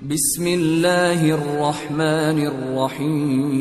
بسم اللہ الرحمن الرحیم۔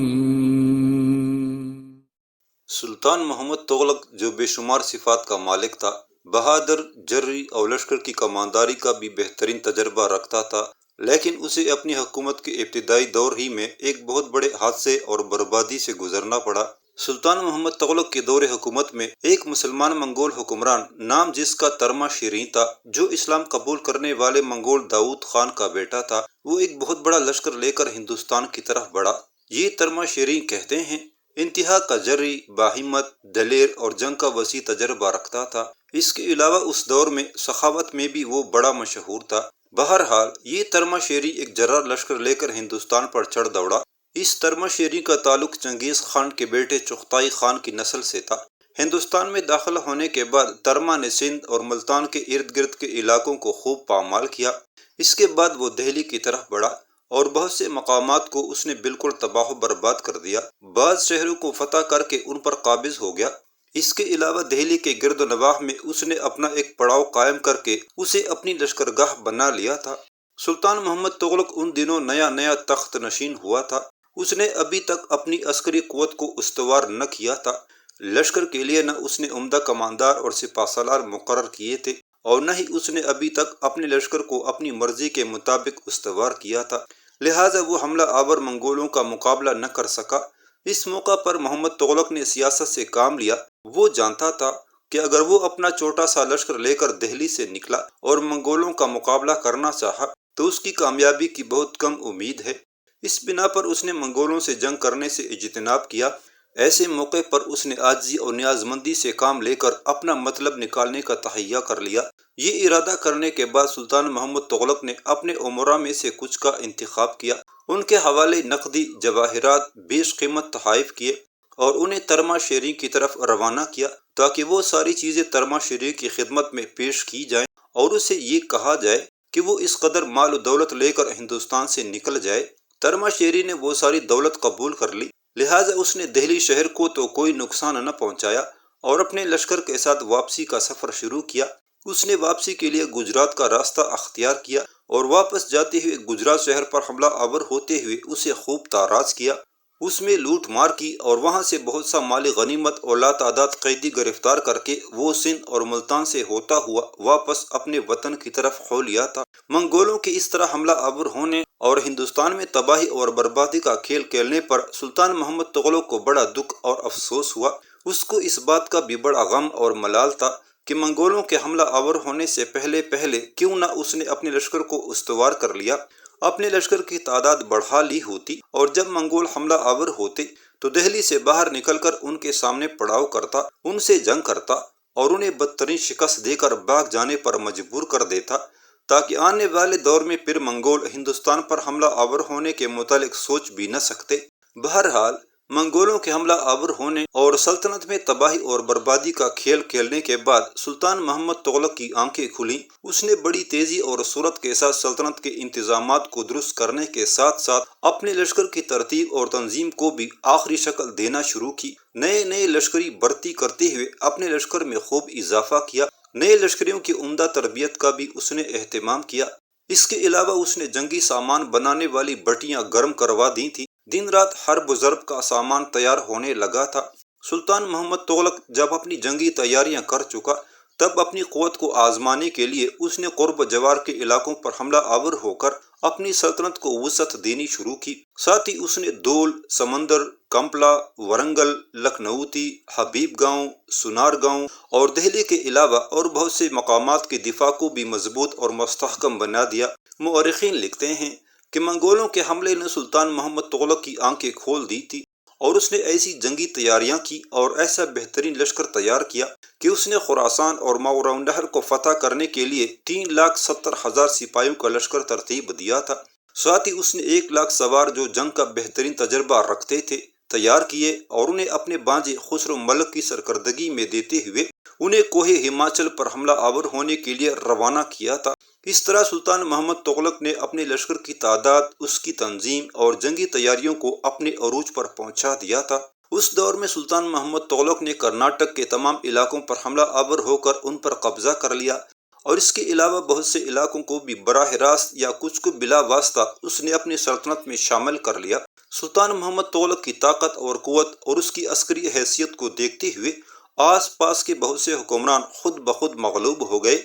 سلطان محمد تغلق جو بے شمار صفات کا مالک تھا، بہادر، جرری اور لشکر کی کمانداری کا بھی بہترین تجربہ رکھتا تھا، لیکن اسے اپنی حکومت کے ابتدائی دور ہی میں ایک بہت بڑے حادثے اور بربادی سے گزرنا پڑا۔ سلطان محمد تغلق کے دور حکومت میں ایک مسلمان منگول حکمران، نام جس کا ترما شیریں تھا، جو اسلام قبول کرنے والے منگول داؤد خان کا بیٹا تھا، وہ ایک بہت بڑا لشکر لے کر ہندوستان کی طرف بڑھا۔ یہ ترما شیریں کہتے ہیں انتہا کا جرری، باہمت، دلیر اور جنگ کا وسیع تجربہ رکھتا تھا۔ اس کے علاوہ اس دور میں سخاوت میں بھی وہ بڑا مشہور تھا۔ بہرحال یہ ترما شیریں ایک جرار لشکر لے کر ہندوستان پر چڑھ دوڑا۔ اس ترما شیریں کا تعلق چنگیز خان کے بیٹے چغتائی خان کی نسل سے تھا۔ ہندوستان میں داخل ہونے کے بعد ترما نے سندھ اور ملتان کے ارد گرد کے علاقوں کو خوب پامال کیا۔ اس کے بعد وہ دہلی کی طرف بڑھا اور بہت سے مقامات کو اس نے بالکل تباہ و برباد کر دیا۔ بعض شہروں کو فتح کر کے ان پر قابض ہو گیا۔ اس کے علاوہ دہلی کے گرد و نواح میں اس نے اپنا ایک پڑاؤ قائم کر کے اسے اپنی لشکرگاہ بنا لیا تھا۔ سلطان محمد تغلق ان دنوں نیا تخت نشین ہوا تھا۔ اس نے ابھی تک اپنی عسکری قوت کو استوار نہ کیا تھا۔ لشکر کے لیے نہ اس نے عمدہ کماندار اور سپہ سالار مقرر کیے تھے اور نہ ہی اس نے ابھی تک اپنے لشکر کو اپنی مرضی کے مطابق استوار کیا تھا، لہٰذا وہ حملہ آور منگولوں کا مقابلہ نہ کر سکا۔ اس موقع پر محمد تغلق نے سیاست سے کام لیا۔ وہ جانتا تھا کہ اگر وہ اپنا چھوٹا سا لشکر لے کر دہلی سے نکلا اور منگولوں کا مقابلہ کرنا چاہا تو اس کی کامیابی کی بہت کم امید ہے۔ اس بنا پر اس نے منگولوں سے جنگ کرنے سے اجتناب کیا۔ ایسے موقع پر اس نے عاجزی اور نیازمندی سے کام لے کر اپنا مطلب نکالنے کا تہیہ کر لیا۔ یہ ارادہ کرنے کے بعد سلطان محمد تغلق نے اپنے امراء میں سے کچھ کا انتخاب کیا، ان کے حوالے نقدی، جواہرات، بیش قیمت تحائف کیے اور انہیں ترما شیریں کی طرف روانہ کیا تاکہ وہ ساری چیزیں ترما شیریں کی خدمت میں پیش کی جائیں اور اسے یہ کہا جائے کہ وہ اس قدر مال و دولت لے کر ہندوستان سے نکل جائے۔ ترما شیریں نے وہ ساری دولت قبول کر لی، لہٰذا اس نے دہلی شہر کو تو کوئی نقصان نہ پہنچایا اور اپنے لشکر کے ساتھ واپسی کا سفر شروع کیا۔ اس نے واپسی کے لیے گجرات کا راستہ اختیار کیا اور واپس جاتے ہوئے گجرات شہر پر حملہ آور ہوتے ہوئے اسے خوب تاراج کیا، اس میں لوٹ مار کی اور وہاں سے بہت سا مال غنیمت اور لاتعداد قیدی گرفتار کر کے وہ سندھ اور ملتان سے ہوتا ہوا واپس اپنے وطن کی طرف ہو لیا تھا۔ منگولوں کے اس طرح حملہ آور ہونے اور ہندوستان میں تباہی اور بربادی کا کھیل کھیلنے پر سلطان محمد تغلق کو بڑا دکھ اور افسوس ہوا۔ اس کو اس بات کا بھی بڑا غم اور ملال تھا کہ منگولوں کے حملہ آور ہونے سے پہلے کیوں نہ اس نے اپنے لشکر کو استوار کر لیا، اپنے لشکر کی تعداد بڑھا لی ہوتی اور جب منگول حملہ آور ہوتے تو دہلی سے باہر نکل کر ان کے سامنے پڑاؤ کرتا، ان سے جنگ کرتا اور انہیں بدترین شکست دے کر بھاگ جانے پر مجبور کر دیتا تاکہ آنے والے دور میں پھر منگول ہندوستان پر حملہ آور ہونے کے متعلق سوچ بھی نہ سکتے۔ بہرحال منگولوں کے حملہ آور ہونے اور سلطنت میں تباہی اور بربادی کا کھیل کھیلنے کے بعد سلطان محمد تغلق کی آنکھیں کھلیں۔ اس نے بڑی تیزی اور سرعت کے ساتھ سلطنت کے انتظامات کو درست کرنے کے ساتھ ساتھ اپنے لشکر کی ترتیب اور تنظیم کو بھی آخری شکل دینا شروع کی۔ نئے لشکری بھرتی کرتے ہوئے اپنے لشکر میں خوب اضافہ کیا۔ نئے لشکریوں کی عمدہ تربیت کا بھی اس نے اہتمام کیا۔ اس کے علاوہ اس نے جنگی سامان بنانے والی بٹیاں گرم کروا دی تھیں۔ دن رات حرب و ضرب کا سامان تیار ہونے لگا تھا۔ سلطان محمد تغلق جب اپنی جنگی تیاریاں کر چکا تب اپنی قوت کو آزمانے کے لیے اس نے قرب جوار کے علاقوں پر حملہ آور ہو کر اپنی سلطنت کو وسعت دینی شروع کی۔ ساتھ ہی اس نے دول، سمندر، کمپلا، ورنگل، لکھنؤتی، حبیب گاؤں، سنار گاؤں اور دہلی کے علاوہ اور بہت سے مقامات کے دفاع کو بھی مضبوط اور مستحکم بنا دیا۔ مورخین لکھتے ہیں کہ منگولوں کے حملے نے سلطان محمد تغلق کی آنکھیں کھول دی تھی اور اس نے ایسی جنگی تیاریاں کی اور ایسا بہترین لشکر تیار کیا کہ اس نے خراسان اور ماوراء النہر کو فتح کرنے کے لیے 3,70,000 سپاہیوں کا لشکر ترتیب دیا تھا۔ ساتھ ہی اس نے 1,00,000 سوار جو جنگ کا بہترین تجربہ رکھتے تھے تیار کیے اور انہیں اپنے بانجے خسرو ملک کی سرکردگی میں دیتے ہوئے انہیں کوہ ہماچل پر حملہ آور ہونے کے لیے روانہ کیا تھا۔ اس طرح سلطان محمد تغلق نے اپنے لشکر کی تعداد، اس کی تنظیم اور جنگی تیاریوں کو اپنے عروج پر پہنچا دیا تھا۔ اس دور میں سلطان محمد تغلق نے کرناٹک کے تمام علاقوں پر حملہ آور ہو کر ان پر قبضہ کر لیا اور اس کے علاوہ بہت سے علاقوں کو بھی براہ راست یا کچھ کو بلا واسطہ اس نے اپنی سلطنت میں شامل کر لیا۔ سلطان محمد تغلق کی طاقت اور قوت اور اس کی عسکری حیثیت کو دیکھتے ہوئے آس پاس کے بہت سے حکمران خود بخود مغلوب ہو گئے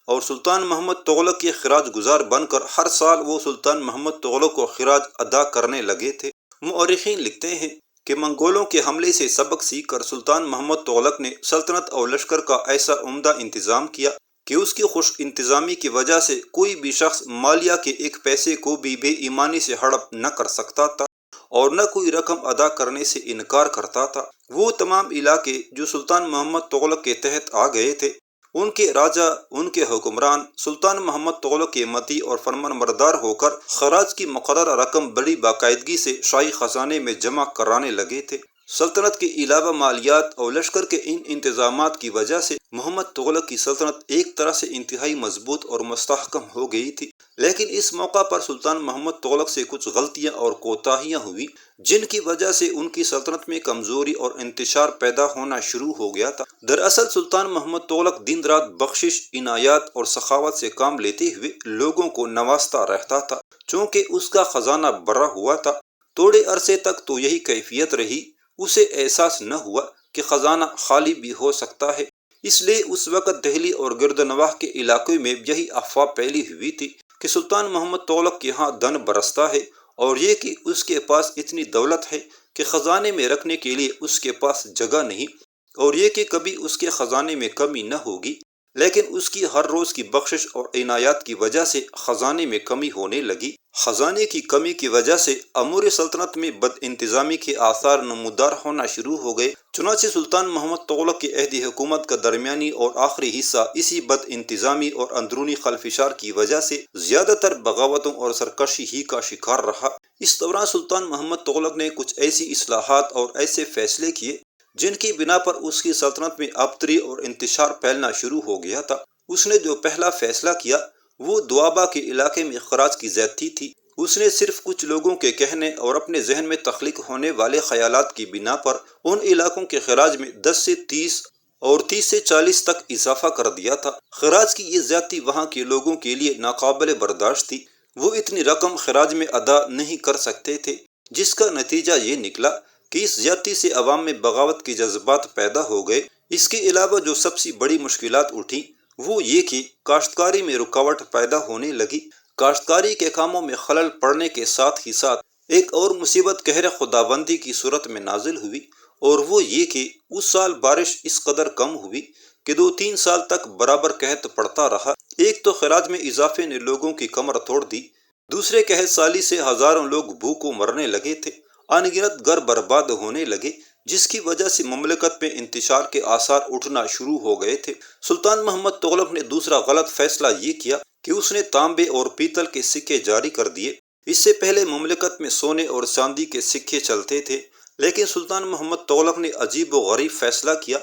اور سلطان محمد تغلق کے خراج گزار بن کر ہر سال وہ سلطان محمد تغلق کو خراج ادا کرنے لگے تھے۔ مورخین لکھتے ہیں کہ منگولوں کے حملے سے سبق سیکھ کر سلطان محمد تغلق نے سلطنت اور لشکر کا ایسا عمدہ انتظام کیا کہ اس کی خوش انتظامی کی وجہ سے کوئی بھی شخص مالیہ کے ایک پیسے کو بھی بے ایمانی سے ہڑپ نہ کر سکتا تھا اور نہ کوئی رقم ادا کرنے سے انکار کرتا تھا۔ وہ تمام علاقے جو سلطان محمد تغلق کے تحت آ گئے تھے، ان کے راجہ، ان کے حکمران سلطان محمد تغلق کے مطیع اور فرمان بردار ہو کر خراج کی مقررہ رقم بڑی باقاعدگی سے شاہی خزانے میں جمع کرانے لگے تھے۔ سلطنت کے علاوہ مالیات اور لشکر کے ان انتظامات کی وجہ سے محمد تغلق کی سلطنت ایک طرح سے انتہائی مضبوط اور مستحکم ہو گئی تھی۔ لیکن اس موقع پر سلطان محمد تغلق سے کچھ غلطیاں اور کوتاہیاں ہوئی جن کی وجہ سے ان کی سلطنت میں کمزوری اور انتشار پیدا ہونا شروع ہو گیا تھا۔ دراصل سلطان محمد تغلق دن رات بخشش، عنایات اور سخاوت سے کام لیتے ہوئے لوگوں کو نوازتا رہتا تھا۔ چونکہ اس کا خزانہ بھرا ہوا تھا، تھوڑے عرصے تک تو یہی کیفیت رہی۔ اسے احساس نہ ہوا کہ خزانہ خالی بھی ہو سکتا ہے، اس لیے اس وقت دہلی اور گرد نواح کے علاقے میں یہی افواہ پھیلی ہوئی تھی کہ سلطان محمد تغلق کے ہاں دھن برستا ہے، اور یہ کہ اس کے پاس اتنی دولت ہے کہ خزانے میں رکھنے کے لیے اس کے پاس جگہ نہیں، اور یہ کہ کبھی اس کے خزانے میں کمی نہ ہوگی۔ لیکن اس کی ہر روز کی بخشش اور عنایات کی وجہ سے خزانے میں کمی ہونے لگی۔ خزانے کی کمی کی وجہ سے امور سلطنت میں بد انتظامی کے آثار نمودار ہونا شروع ہو گئے۔ چنانچہ سلطان محمد تغلق کے عہد حکومت کا درمیانی اور آخری حصہ اسی بد انتظامی اور اندرونی خلفشار کی وجہ سے زیادہ تر بغاوتوں اور سرکشی ہی کا شکار رہا۔ اس دوران سلطان محمد تغلق نے کچھ ایسی اصلاحات اور ایسے فیصلے کیے جن کی بنا پر اس کی سلطنت میں ابتری اور انتشار پھیلنا شروع ہو گیا تھا۔ اس نے جو پہلا فیصلہ کیا وہ دوابہ کے علاقے میں خراج کی زیادتی تھی۔ اس نے صرف کچھ لوگوں کے کہنے اور اپنے ذہن میں تخلیق ہونے والے خیالات کی بنا پر ان علاقوں کے خراج میں 10 سے 30 اور 30 سے 40 تک اضافہ کر دیا تھا۔ خراج کی یہ زیادتی وہاں کے لوگوں کے لیے ناقابل برداشت تھی۔ وہ اتنی رقم خراج میں ادا نہیں کر سکتے تھے، جس کا نتیجہ یہ نکلا کہ اس زیادتی سے عوام میں بغاوت کے جذبات پیدا ہو گئے۔ اس کے علاوہ جو سب سے بڑی مشکلات اٹھیں وہ یہ کہ کاشتکاری میں رکاوٹ پیدا ہونے لگی۔ کاشتکاری کے کاموں میں خلل پڑنے کے ساتھ ہی ساتھ ایک اور مصیبت قہر خداوندی کی صورت میں نازل ہوئی، اور وہ یہ کہ اس سال بارش اس قدر کم ہوئی کہ 2-3 سال تک برابر قحط پڑتا رہا۔ ایک تو خراج میں اضافے نے لوگوں کی کمر توڑ دی، دوسرے قحط سالی سے ہزاروں لوگ بھوکوں مرنے لگے تھے، ان گنت گھر برباد ہونے لگے، جس کی وجہ سے مملکت میں انتشار کے آثار اٹھنا شروع ہو گئے تھے۔ سلطان محمد تغلق نے دوسرا غلط فیصلہ یہ کیا کہ اس نے تانبے اور پیتل کے سکے جاری کر دیے۔ اس سے پہلے مملکت میں سونے اور چاندی کے سکے چلتے تھے، لیکن سلطان محمد تغلق نے عجیب و غریب فیصلہ کیا۔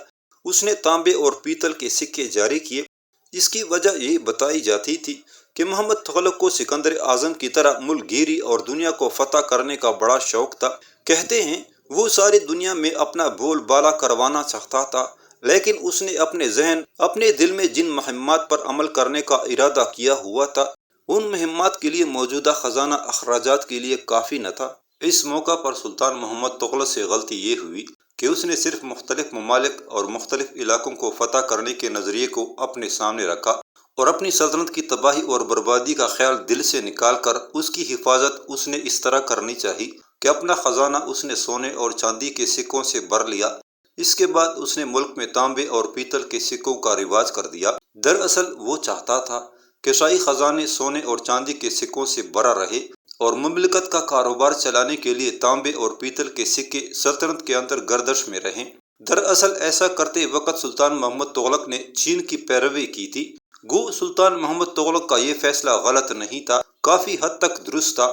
اس نے تانبے اور پیتل کے سکے جاری کیے۔ اس کی وجہ یہ بتائی جاتی تھی کہ محمد تغلق کو سکندر اعظم کی طرح ملک گیری اور دنیا کو فتح کرنے کا بڑا شوق تھا۔ کہتے ہیں وہ ساری دنیا میں اپنا بول بالا کروانا چاہتا تھا، لیکن اس نے اپنے دل میں جن مہمات پر عمل کرنے کا ارادہ کیا ہوا تھا ان مہمات کے لیے موجودہ خزانہ اخراجات کے لیے کافی نہ تھا۔ اس موقع پر سلطان محمد تغلق سے غلطی یہ ہوئی کہ اس نے صرف مختلف ممالک اور مختلف علاقوں کو فتح کرنے کے نظریے کو اپنے سامنے رکھا اور اپنی سلطنت کی تباہی اور بربادی کا خیال دل سے نکال کر اس کی حفاظت اس نے اس طرح کرنی چاہی کہ اپنا خزانہ اس نے سونے اور چاندی کے سکوں سے بھر لیا۔ اس کے بعد اس نے ملک میں تانبے اور پیتل کے سکوں کا رواج کر دیا۔ دراصل وہ چاہتا تھا کہ شاہی خزانے سونے اور چاندی کے سکوں سے بھرا رہے اور مملکت کا کاروبار چلانے کے لیے تانبے اور پیتل کے سکے سلطنت کے اندر گردش میں رہیں۔ دراصل ایسا کرتے وقت سلطان محمد تغلق نے چین کی پیروی کی تھی۔ گو سلطان محمد تغلق کا یہ فیصلہ غلط نہیں تھا، کافی حد تک درست تھا،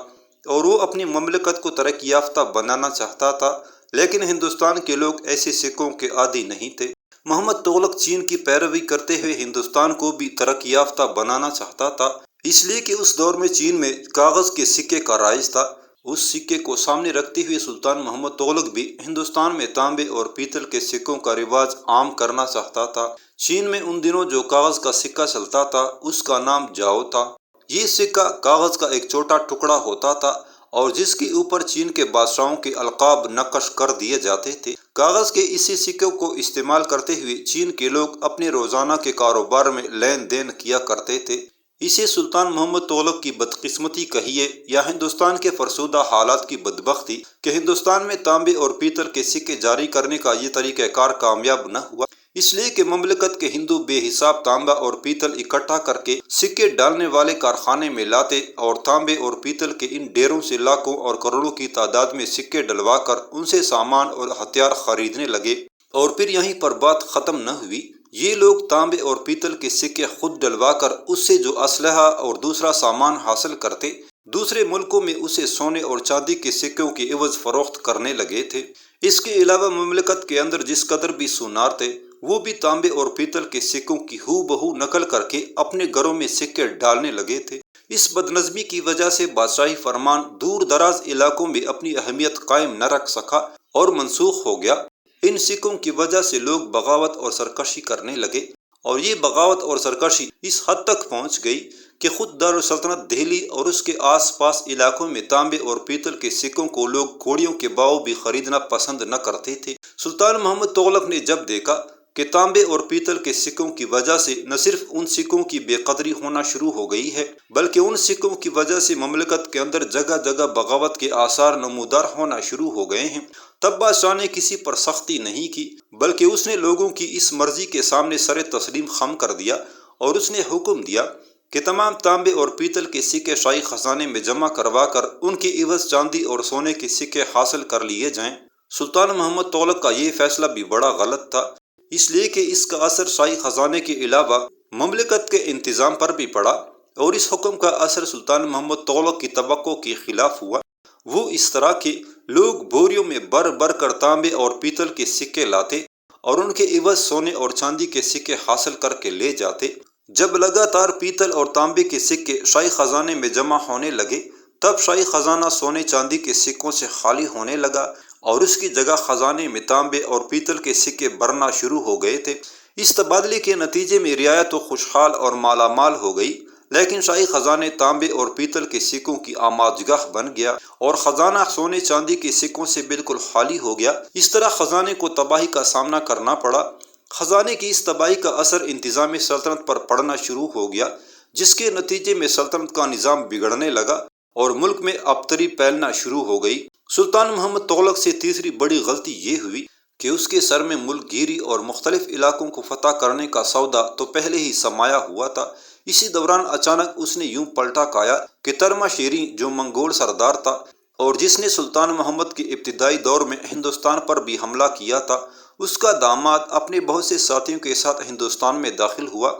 اور وہ اپنی مملکت کو ترقی یافتہ بنانا چاہتا تھا، لیکن ہندوستان کے لوگ ایسے سکوں کے عادی نہیں تھے۔ محمد تغلق چین کی پیروی کرتے ہوئے ہندوستان کو بھی ترقی یافتہ بنانا چاہتا تھا، اس لیے کہ اس دور میں چین میں کاغذ کے سکے کا رائج تھا۔ اس سکے کو سامنے رکھتے ہوئے سلطان محمد تغلق بھی ہندوستان میں تانبے اور پیتل کے سکوں کا رواج عام کرنا چاہتا تھا۔ چین میں ان دنوں جو کاغذ کا سکہ چلتا تھا اس کا نام جاؤ تھا۔ یہ سکہ کاغذ کا ایک چھوٹا ٹکڑا ہوتا تھا اور جس کے اوپر چین کے بادشاہوں کے القاب نقش کر دیے جاتے تھے۔ کاغذ کے اسی سکے کو استعمال کرتے ہوئے چین کے لوگ اپنے روزانہ کے کاروبار میں لین دین کیا کرتے تھے۔ اسے سلطان محمد تغلق کی بدقسمتی کہیے یا ہندوستان کے فرسودہ حالات کی بدبختی کہ ہندوستان میں تانبے اور پیتل کے سکے جاری کرنے کا یہ طریقہ کار کامیاب نہ ہوا، اس لیے کہ مملکت کے ہندو بے حساب تانبا اور پیتل اکٹھا کر کے سکے ڈالنے والے کارخانے میں لاتے اور تانبے اور پیتل کے ان ڈیروں سے لاکھوں اور کروڑوں کی تعداد میں سکے ڈلوا کر ان سے سامان اور ہتھیار خریدنے لگے۔ اور پھر یہیں پر بات ختم نہ ہوئی، یہ لوگ تانبے اور پیتل کے سکے خود ڈلوا کر اس سے جو اسلحہ اور دوسرا سامان حاصل کرتے، دوسرے ملکوں میں اسے سونے اور چاندی کے سکوں کے عوض فروخت کرنے لگے تھے۔ اس کے علاوہ مملکت کے اندر جس قدر بھی سونار تھے وہ بھی تانبے اور پیتل کے سکوں کی ہو بہو نقل کر کے اپنے گھروں میں سکے ڈالنے لگے تھے۔ اس بدنظمی کی وجہ سے بادشاہی فرمان دور دراز علاقوں میں اپنی اہمیت قائم نہ رکھ سکا اور منسوخ ہو گیا۔ ان سکوں کی وجہ سے لوگ بغاوت اور سرکشی کرنے لگے اور یہ بغاوت اور سرکشی اس حد تک پہنچ گئی کہ خود دارالسلطنت دہلی اور اس کے آس پاس علاقوں میں تانبے اور پیتل کے سکوں کو لوگ کوڑیوں کے باؤ بھی خریدنا پسند نہ کرتے تھے۔ سلطان محمد تغلق نے جب دیکھا کہ تانبے اور پیتل کے سکوں کی وجہ سے نہ صرف ان سکوں کی بے قدری ہونا شروع ہو گئی ہے بلکہ ان سکوں کی وجہ سے مملکت کے اندر جگہ جگہ بغاوت کے آثار نمودار ہونا شروع ہو گئے ہیں، تب بادشاہ نے کسی پر سختی نہیں کی بلکہ اس نے لوگوں کی اس مرضی کے سامنے سر تسلیم خم کر دیا اور اس نے حکم دیا کہ تمام تانبے اور پیتل کے سکے شاہی خزانے میں جمع کروا کر ان کے عوض چاندی اور سونے کے سکے حاصل کر لیے جائیں۔ سلطان محمد تغلق کا یہ فیصلہ بھی بڑا غلط تھا، اس لیے کہ اس کا اثر شاہی خزانے کے علاوہ مملکت کے انتظام پر بھی پڑا اور اس حکم کا اثر سلطان محمد تغلق کی توقع کے خلاف ہوا۔ وہ اس طرح کہ لوگ بوریوں میں بھر بھر کر تانبے اور پیتل کے سکے لاتے اور ان کے عوض سونے اور چاندی کے سکے حاصل کر کے لے جاتے۔ جب لگاتار پیتل اور تانبے کے سکے شاہی خزانے میں جمع ہونے لگے تب شاہی خزانہ سونے چاندی کے سکوں سے خالی ہونے لگا اور اس کی جگہ خزانے میں تانبے اور پیتل کے سکے بھرنا شروع ہو گئے تھے۔ اس تبادلے کے نتیجے میں رعایا تو خوشحال اور مالا مال ہو گئی لیکن شاہی خزانے تانبے اور پیتل کے سکوں کی آماجگاہ بن گیا اور خزانہ سونے چاندی کے سکوں سے بالکل خالی ہو گیا۔ اس طرح خزانے کو تباہی کا سامنا کرنا پڑا۔ خزانے کی اس تباہی کا اثر انتظامی سلطنت پر پڑنا شروع ہو گیا جس کے نتیجے میں سلطنت کا نظام بگڑنے لگا اور ملک میں ابتری پھیلنا شروع ہو گئی۔ سلطان محمد تغلق سے تیسری بڑی غلطی یہ ہوئی کہ اس کے سر میں ملک گیری اور مختلف علاقوں کو فتح کرنے کا سودا تو پہلے ہی سمایا ہوا تھا۔ اسی دوران اچانک اس نے یوں پلٹا کھایا کہ ترما شیری جو منگول سردار تھا اور جس نے سلطان محمد کے ابتدائی دور میں ہندوستان پر بھی حملہ کیا تھا، اس کا داماد اپنے بہت سے ساتھیوں کے ساتھ ہندوستان میں داخل ہوا۔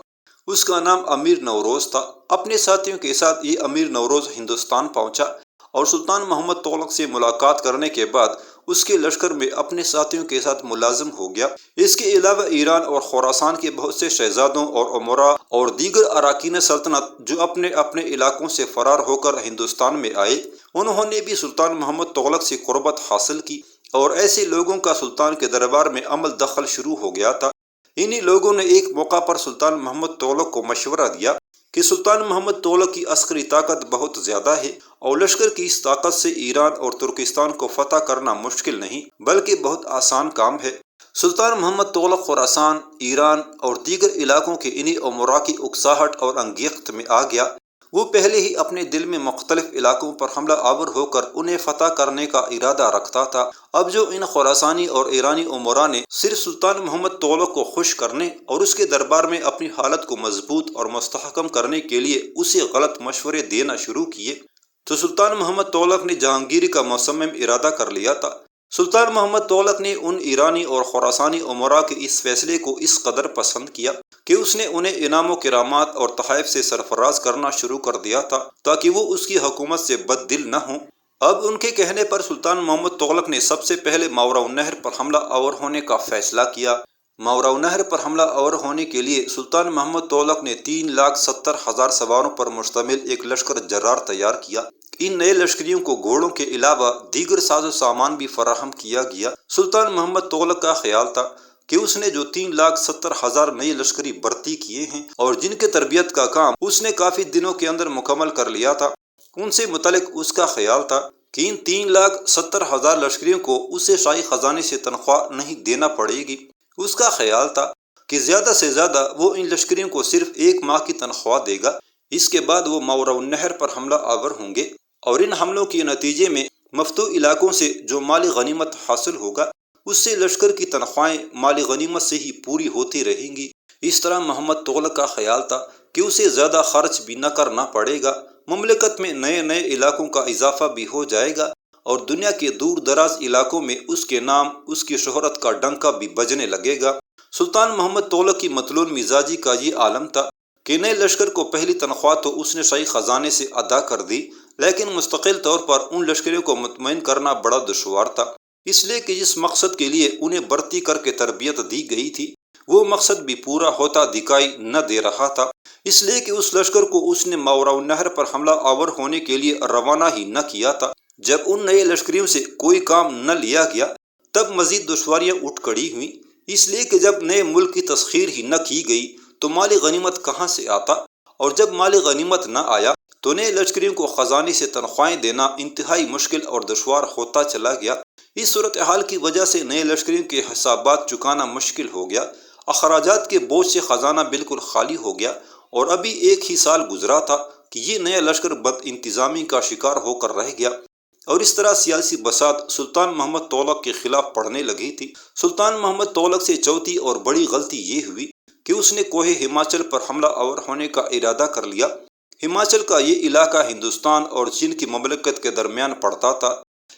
اس کا نام امیر نوروز تھا۔ اپنے ساتھیوں کے ساتھ یہ امیر نوروز ہندوستان پہنچا اور سلطان محمد تغلق سے ملاقات کرنے کے بعد اس کے لشکر میں اپنے ساتھیوں کے ساتھ ملازم ہو گیا۔ اس کے علاوہ ایران اور خراسان کے بہت سے شہزادوں اور امراء اور دیگر اراکین سلطنت جو اپنے اپنے علاقوں سے فرار ہو کر ہندوستان میں آئے، انہوں نے بھی سلطان محمد تغلق سے قربت حاصل کی اور ایسے لوگوں کا سلطان کے دربار میں عمل دخل شروع ہو گیا تھا۔ انہی لوگوں نے ایک موقع پر سلطان محمد تغلق کو مشورہ دیا کہ سلطان محمد تغلق کی عسکری طاقت بہت زیادہ ہے اور لشکر کی اس طاقت سے ایران اور ترکستان کو فتح کرنا مشکل نہیں بلکہ بہت آسان کام ہے۔ سلطان محمد تغلق خراسان، ایران اور دیگر علاقوں کے انہی امراء کی اکساہٹ اور انگیخت میں آ گیا۔ وہ پہلے ہی اپنے دل میں مختلف علاقوں پر حملہ آور ہو کر انہیں فتح کرنے کا ارادہ رکھتا تھا۔ اب جو ان خراسانی اور ایرانی امراء نے صرف سلطان محمد تغلق کو خوش کرنے اور اس کے دربار میں اپنی حالت کو مضبوط اور مستحکم کرنے کے لیے اسے غلط مشورے دینا شروع کیے تو سلطان محمد تغلق نے جہانگیری کا مصمم ارادہ کر لیا تھا۔ سلطان محمد تغلق نے ان ایرانی اور خراسانی امراء کے اس فیصلے کو اس قدر پسند کیا کہ اس نے انہیں انعام و کرامات اور تحائف سے سرفراز کرنا شروع کر دیا تھا تاکہ وہ اس کی حکومت سے بد دل نہ ہوں۔ اب ان کے کہنے پر سلطان محمد تغلق نے سب سے پہلے ماوراء النہر پر حملہ آور ہونے کا فیصلہ کیا۔ ماوراء النہر پر حملہ آور ہونے کے لیے سلطان محمد تغلق نے 3,70,000 سواروں پر مشتمل ایک لشکر جرار تیار کیا۔ ان نئے لشکریوں کو گھوڑوں کے علاوہ دیگر ساز و سامان بھی فراہم کیا گیا۔ سلطان محمد تغلق کا خیال تھا کہ اس نے جو 3,70,000 نئے لشکری بھرتی کیے ہیں اور جن کے تربیت کا کام اس نے کافی دنوں کے اندر مکمل کر لیا تھا، ان سے متعلق اس کا خیال تھا کہ ان 3,70,000 لشکریوں کو اسے شاہی خزانے سے تنخواہ نہیں دینا پڑے گی۔ اس کا خیال تھا کہ زیادہ سے زیادہ وہ ان لشکریوں کو صرف 1 ماہ کی تنخواہ دے گا، اس کے بعد وہ ماوراء النہر پر حملہ آور ہوں گے اور ان حملوں کے نتیجے میں مفتوح علاقوں سے جو مالی غنیمت حاصل ہوگا اس سے لشکر کی تنخواہیں مالی غنیمت سے ہی پوری ہوتی رہیں گی۔ اس طرح محمد تغلق کا خیال تھا کہ اسے زیادہ خرچ بھی نہ کرنا پڑے گا، مملکت میں نئے نئے علاقوں کا اضافہ بھی ہو جائے گا اور دنیا کے دور دراز علاقوں میں اس کے نام، اس کی شہرت کا ڈنکا بھی بجنے لگے گا۔ سلطان محمد تغلق کی مطلون مزاجی کا یہ عالم تھا کہ نئے لشکر کو پہلی تنخواہ تو اس نے شاہی خزانے سے ادا کر دی، لیکن مستقل طور پر ان لشکریوں کو مطمئن کرنا بڑا دشوار تھا، اس لیے کہ جس مقصد کے لیے انہیں بھرتی کر کے تربیت دی گئی تھی وہ مقصد بھی پورا ہوتا دکھائی نہ دے رہا تھا، اس لیے کہ اس لشکر کو اس نے ماوراء النہر پر حملہ آور ہونے کے لیے روانہ ہی نہ کیا تھا۔ جب ان نئے لشکریوں سے کوئی کام نہ لیا گیا تب مزید دشواریاں اٹھ کھڑی ہوئیں، اس لیے کہ جب نئے ملک کی تسخیر ہی نہ کی گئی تو مالی غنیمت کہاں سے آتا، اور جب مالی غنیمت نہ آیا تو نئے لشکریوں کو خزانے سے تنخواہیں دینا انتہائی مشکل اور دشوار ہوتا چلا گیا۔ اس صورتحال کی وجہ سے نئے لشکریوں کے حسابات چکانا مشکل ہو گیا، اخراجات کے بوجھ سے خزانہ بالکل خالی ہو گیا، اور ابھی 1 ہی سال گزرا تھا کہ یہ نیا لشکر بد انتظامی کا شکار ہو کر رہ گیا، اور اس طرح سیاسی بساط سلطان محمد تغلق کے خلاف پڑھنے لگی تھی۔ سلطان محمد تغلق سے چوتھی اور بڑی غلطی یہ ہوئی کہ اس نے کوہ ہماچل پر حملہ آور ہونے کا ارادہ کر لیا۔ ہماچل کا یہ علاقہ ہندوستان اور چین کی مملکت کے درمیان پڑتا تھا۔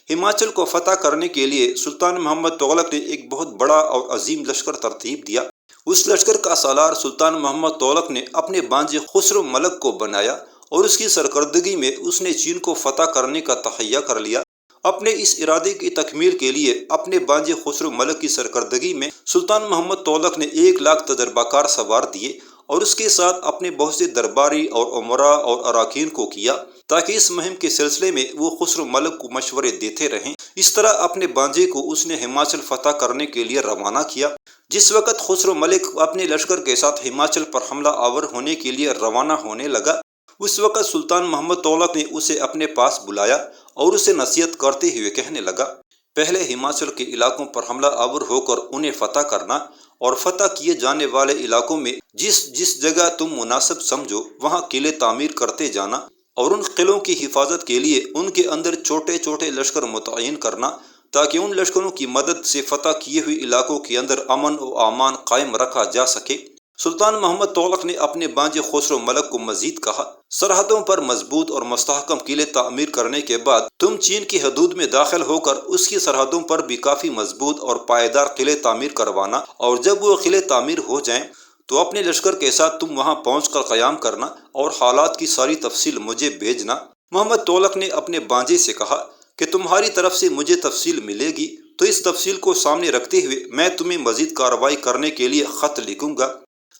ہماچل کو فتح کرنے کے لیے سلطان محمد تغلق نے ایک بہت بڑا اور عظیم لشکر ترتیب دیا۔ اس لشکر کا سالار سلطان محمد تغلق نے اپنے بانجے خسرو ملک کو بنایا اور اس کی سرکردگی میں اس نے چین کو فتح کرنے کا تہیہ کر لیا۔ اپنے اس ارادے کی تکمیل کے لیے اپنے بانجے خسرو ملک کی سرکردگی میں سلطان محمد تغلق نے 1,00,000 تجربہ کار سوار دیے اور اس کے ساتھ اپنے بہت سے درباری اور امراء اور اراکین کو کیا تاکہ اس مہم کے سلسلے میں وہ خسرو ملک کو مشورے دیتے رہیں۔ اس طرح اپنے بانجے کو اس نے ہماچل فتح کرنے کے لیے روانہ کیا۔ جس وقت خسرو ملک اپنے لشکر کے ساتھ ہماچل پر حملہ آور ہونے کے لیے روانہ ہونے لگا، اس وقت سلطان محمد تغلق نے اسے اپنے پاس بلایا اور اسے نصیحت کرتے ہوئے کہنے لگا، پہلے ہماچل کے علاقوں پر حملہ آور ہو کر انہیں فتح کرنا اور فتح کیے جانے والے علاقوں میں جس جگہ تم مناسب سمجھو وہاں قلعے تعمیر کرتے جانا اور ان قلعوں کی حفاظت کے لیے ان کے اندر چھوٹے چھوٹے لشکر متعین کرنا تاکہ ان لشکروں کی مدد سے فتح کیے ہوئے علاقوں کے اندر امن و امان قائم رکھا جا سکے۔ سلطان محمد تغلق نے اپنے بانجے خسرو ملک کو مزید کہا، سرحدوں پر مضبوط اور مستحکم قلعے تعمیر کرنے کے بعد تم چین کی حدود میں داخل ہو کر اس کی سرحدوں پر بھی کافی مضبوط اور پائیدار قلعے تعمیر کروانا، اور جب وہ قلعے تعمیر ہو جائیں تو اپنے لشکر کے ساتھ تم وہاں پہنچ کر قیام کرنا اور حالات کی ساری تفصیل مجھے بھیجنا۔ محمد تغلق نے اپنے بانجے سے کہا کہ تمہاری طرف سے مجھے تفصیل ملے گی تو اس تفصیل کو سامنے رکھتے ہوئے میں تمہیں مزید کارروائی کرنے کے لیے خط لکھوں گا،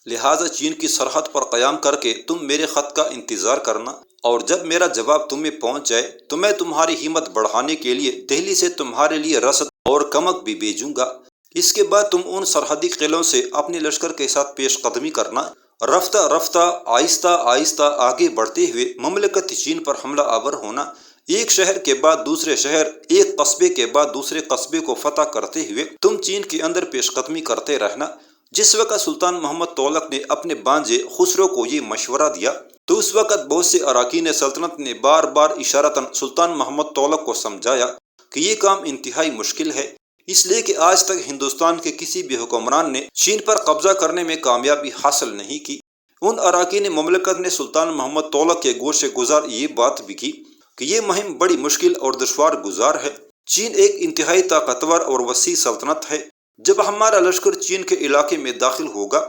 لہٰذا چین کی سرحد پر قیام کر کے تم میرے خط کا انتظار کرنا، اور جب میرا جواب تمہیں پہنچ جائے تو میں تمہاری ہمت بڑھانے کے لیے دہلی سے تمہارے لیے رسد اور کمک بھی بھیجوں گا۔ اس کے بعد تم ان سرحدی قلعوں سے اپنے لشکر کے ساتھ پیش قدمی کرنا، رفتہ رفتہ آہستہ آہستہ آگے بڑھتے ہوئے مملکت چین پر حملہ آور ہونا، ایک شہر کے بعد دوسرے شہر، ایک قصبے کے بعد دوسرے قصبے کو فتح کرتے ہوئے تم چین کے اندر پیش قدمی کرتے رہنا۔ جس وقت سلطان محمد تغلق نے اپنے بانجے خسرو کو یہ مشورہ دیا تو اس وقت بہت سے اراکین سلطنت نے بار بار اشارتاً سلطان محمد تغلق کو سمجھایا کہ یہ کام انتہائی مشکل ہے، اس لیے کہ آج تک ہندوستان کے کسی بھی حکمران نے چین پر قبضہ کرنے میں کامیابی حاصل نہیں کی۔ ان اراکین مملکت نے سلطان محمد تغلق کے گوشے گزار یہ بات بھی کی کہ یہ مہم بڑی مشکل اور دشوار گزار ہے۔ چین ایک انتہائی طاقتور اور وسیع سلطنت ہے، جب ہمارا لشکر چین کے علاقے میں داخل ہوگا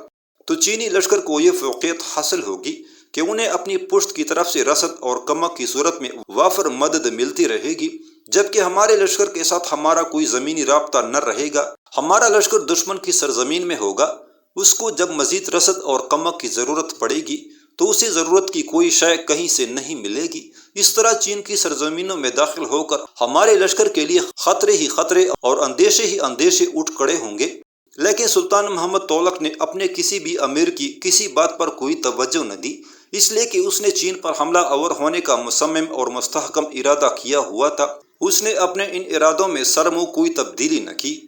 تو چینی لشکر کو یہ فوقیت حاصل ہوگی کہ انہیں اپنی پشت کی طرف سے رسد اور کمک کی صورت میں وافر مدد ملتی رہے گی، جبکہ ہمارے لشکر کے ساتھ ہمارا کوئی زمینی رابطہ نہ رہے گا۔ ہمارا لشکر دشمن کی سرزمین میں ہوگا، اس کو جب مزید رسد اور کمک کی ضرورت پڑے گی تو اسے ضرورت کی کوئی شے کہیں سے نہیں ملے گی۔ اس طرح چین کی سرزمینوں میں داخل ہو کر ہمارے لشکر کے لیے خطرے ہی خطرے اور اندیشے ہی اندیشے اٹھ کھڑے ہوں گے۔ لیکن سلطان محمد تغلق نے اپنے کسی بھی امیر کی کسی بات پر کوئی توجہ نہ دی، اس لیے کہ اس نے چین پر حملہ آور ہونے کا مصمم اور مستحکم ارادہ کیا ہوا تھا۔ اس نے اپنے ان ارادوں میں سر منہ کوئی تبدیلی نہ کی۔